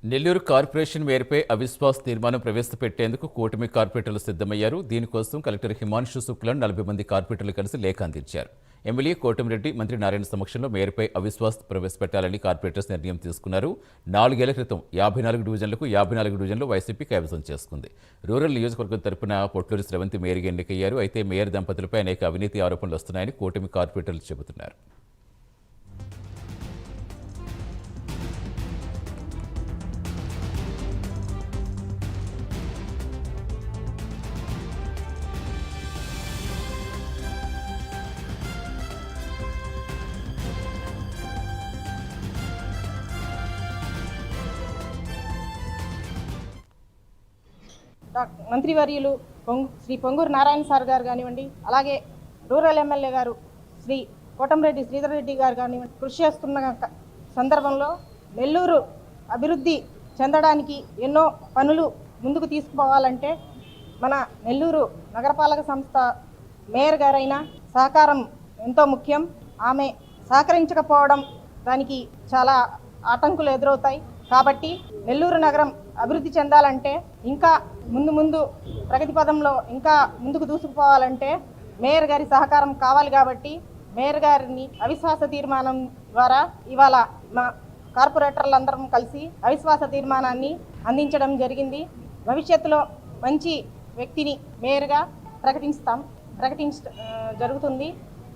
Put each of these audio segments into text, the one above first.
Nellore corporation మేయర్పై అవిశ్వాస తీర్మానం ప్రవేశపెట్టేందుకు కూటమి కార్పొరేటర్లు సిద్ధమయ్యారు. దీనికోసం కలెక్టర్ హిమాంశు శుక్లన్ 40 మంది కార్పొరేటర్లు కలిసి లేఖ అందించారు. ఎమ్మెల్యే కోటమిరెడ్డి, మంత్రి నారాయణ సమక్షంలో మేయర్పై అవిశ్వాస ప్రవేశపెట్టాలని కార్పొరేటర్స్ నిర్ణయం తీసుకున్నారు. 4 ఏళ్ల క్రితం 54 డివిజన్లకు 54 డివిజన్లు వైసీపీ కైవసం చేసుకుంది. రూరల్ నియోజకవర్గం తరపున పొట్లూరి స్రవంతి మేయర్గా ఎన్నికయ్యారు. అయితే మేయర్ దంపతులపై అనేక అవినీతి ఆరోపణలు వస్తున్నాయని కూటమి కార్పొరేటర్లు చెబుతున్నారు. మంత్రివర్యులు శ్రీ పొంగూరు నారాయణ సార్ గారు కానివ్వండి, అలాగే రూరల్ ఎమ్మెల్యే గారు శ్రీ కోటమిరెడ్డి శ్రీధర్ రెడ్డి గారు కానివ్వండి, కృషి చేస్తున్న సందర్భంలో నెల్లూరు అభివృద్ధి చెందడానికి ఎన్నో పనులు ముందుకు తీసుకుపోవాలంటే మన నెల్లూరు నగరపాలక సంస్థ మేయర్ గారైన సహకారం ఎంతో ముఖ్యం. ఆమె సహకరించకపోవడం దానికి చాలా ఆటంకులు ఎదురవుతాయి. కాబట్టి నెల్లూరు నగరం అభివృద్ధి చెందాలంటే, ఇంకా ముందు ప్రగతి పదంలో ఇంకా ముందుకు దూసుకుపోవాలంటే మేయర్ గారి సహకారం కావాలి. కాబట్టి మేయర్ గారిని అవిశ్వాస తీర్మానం ద్వారా ఇవాళ మా కార్పొరేటర్లందరం కలిసి అవిశ్వాస తీర్మానాన్ని అందించడం జరిగింది. భవిష్యత్తులో మంచి వ్యక్తిని మేయర్గా జరుగుతుంది.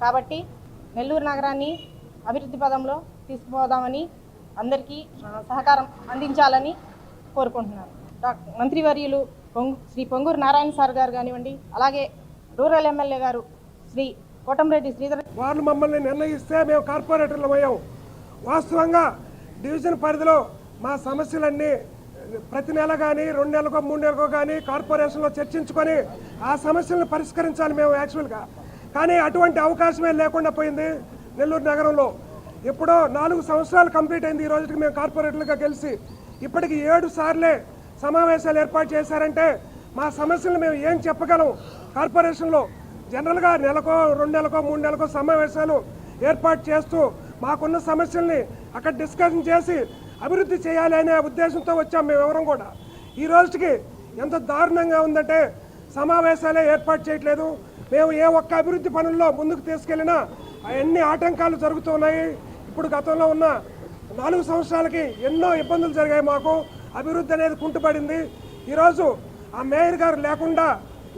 కాబట్టి నెల్లూరు నగరాన్ని అభివృద్ధి పదంలో తీసుకుపోదామని అందరికీ సహకారం అందించాలని కోరుకుంటున్నాను. మంత్రివర్యులు శ్రీ పొంగూరు నారాయణ సార్ గారు కానివ్వండి, అలాగే రూరల్ ఎమ్మెల్యే గారు శ్రీ కోటమిరెడ్డి శ్రీధర్. వాళ్ళు మమ్మల్ని నిర్ణయిస్తే మేము కార్పొరేటర్లు అయ్యాం. వాస్తవంగా డివిజన్ పరిధిలో మా సమస్యలన్నీ ప్రతి నెల కానీ 2 నెలలకో 3 నెలలకో కానీ కార్పొరేషన్లో చర్చించుకొని ఆ సమస్యలను పరిష్కరించాలి మేము యాక్చువల్గా. కానీ అటువంటి అవకాశమే లేకుండా పోయింది నెల్లూరు నగరంలో. ఎప్పుడో 4 సంవత్సరాలు కంప్లీట్ అయింది ఈ రోజుకి మేము కార్పొరేటర్లుగా గెలిచి. ఇప్పటికి 7 సార్లే సమావేశాలు ఏర్పాటు చేశారంటే మా సమస్యలను మేము ఏం చెప్పగలం? కార్పొరేషన్లో జనరల్గా నెలకో 2 నెలలకో 3 నెలలకో సమావేశాలు ఏర్పాటు చేస్తూ మాకున్న సమస్యల్ని అక్కడ డిస్కషన్ చేసి అభివృద్ధి చేయాలి అనే ఉద్దేశంతో వచ్చాం మేము ఎవరం కూడా. ఈ రోజుకి ఎంత దారుణంగా ఉందంటే సమావేశాలే ఏర్పాటు చేయట్లేదు. మేము ఏ ఒక్క అభివృద్ధి పనుల్లో ముందుకు తీసుకెళ్ళినా అన్ని ఆటంకాలు జరుగుతూ ఉన్నాయి. ఇప్పుడు గతంలో ఉన్న 4 సంవత్సరాలకి ఎన్నో ఇబ్బందులు జరిగాయి. మాకు అభివృద్ధి అనేది కుంటుపడింది. ఈరోజు ఆ మేయర్ గారు లేకుండా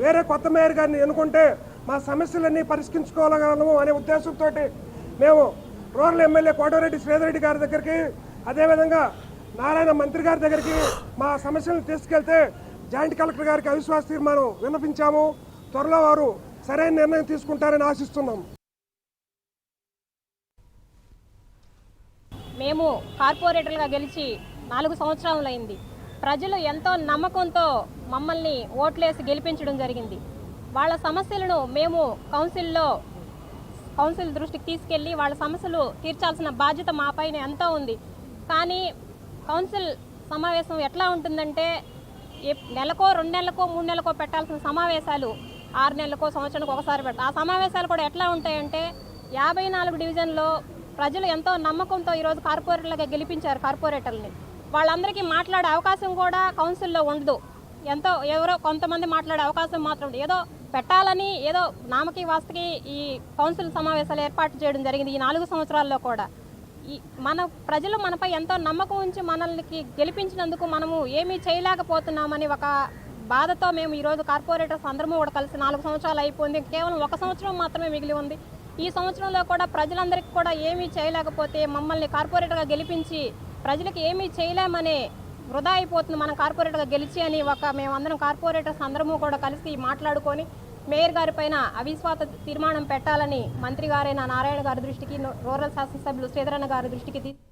వేరే కొత్త మేయర్ గారిని ఎన్నుకుంటే మా సమస్యలన్నీ పరిష్కరించుకోగలము అనే ఉద్దేశంతో మేము రూరల్ ఎమ్మెల్యే కోటమిరెడ్డి శ్రీధర్ రెడ్డి గారి దగ్గరికి, అదేవిధంగా నారాయణ మంత్రి గారి దగ్గరికి మా సమస్యలను తీసుకెళ్తే జాయింట్ కలెక్టర్ గారికి అవిశ్వాస తీర్మానం విన్నపించాము. త్వరలో వారు సరైన నిర్ణయం తీసుకుంటారని ఆశిస్తున్నాం. మేము కార్పొరేటర్లుగా గెలిచి 4 సంవత్సరాలైంది. ప్రజలు ఎంతో నమ్మకంతో మమ్మల్ని ఓట్లేసి గెలిపించడం జరిగింది. వాళ్ళ సమస్యలను మేము కౌన్సిల్ దృష్టికి తీసుకెళ్ళి వాళ్ళ సమస్యలు తీర్చాల్సిన బాధ్యత మా పైన ఎంతో ఉంది. కానీ కౌన్సిల్ సమావేశం ఎట్లా ఉంటుందంటే నెలకో 2 నెలలకో 3 నెలలకో పెట్టాల్సిన సమావేశాలు 6 నెలలకో సంవత్సరానికి ఒకసారి పెట్టాలి. ఆ సమావేశాలు కూడా ఎట్లా ఉంటాయంటే 54 డివిజన్లో ప్రజలు ఎంతో నమ్మకంతో ఈరోజు కార్పొరేటర్లుగా గెలిపించారు కార్పొరేటర్ని. వాళ్ళందరికీ మాట్లాడే అవకాశం కూడా కౌన్సిల్లో ఉండదు. ఎవరో కొంతమంది మాట్లాడే అవకాశం మాత్రం ఏదో పెట్టాలని ఏదో నామకి వాస్తకి ఈ కౌన్సిల్ సమావేశాలు ఏర్పాటు చేయడం జరిగింది. ఈ 4 సంవత్సరాల్లో కూడా మన ప్రజలు మనపై ఎంతో నమ్మకం ఉంచి మనల్ని గెలిపించినందుకు మనము ఏమీ చేయలేకపోతున్నామని ఒక బాధతో మేము ఈరోజు కార్పొరేటర్స్ అందరము కూడా కలిసి 4 సంవత్సరాలు అయిపోయింది. కేవలం 1 సంవత్సరం మాత్రమే మిగిలి ఉంది. ఈ సంవత్సరంలో కూడా ప్రజలందరికీ కూడా ఏమీ చేయలేకపోతే మమ్మల్ని కార్పొరేటర్గా గెలిపించి ప్రజలకు ఏమీ చేయలేమనే వృధా అయిపోతుంది మనం కార్పొరేటర్గా గెలిచి అని మేమందరం కార్పొరేటర్స్ అందరము కూడా కలిసి మాట్లాడుకొని మేయర్ గారి పైన అవిశ్వాస తీర్మానం పెట్టాలని మంత్రి గారైన నారాయణ గారి దృష్టికి, రూరల్ శాసనసభ్యులు శ్రీధరన్న గారి దృష్టికి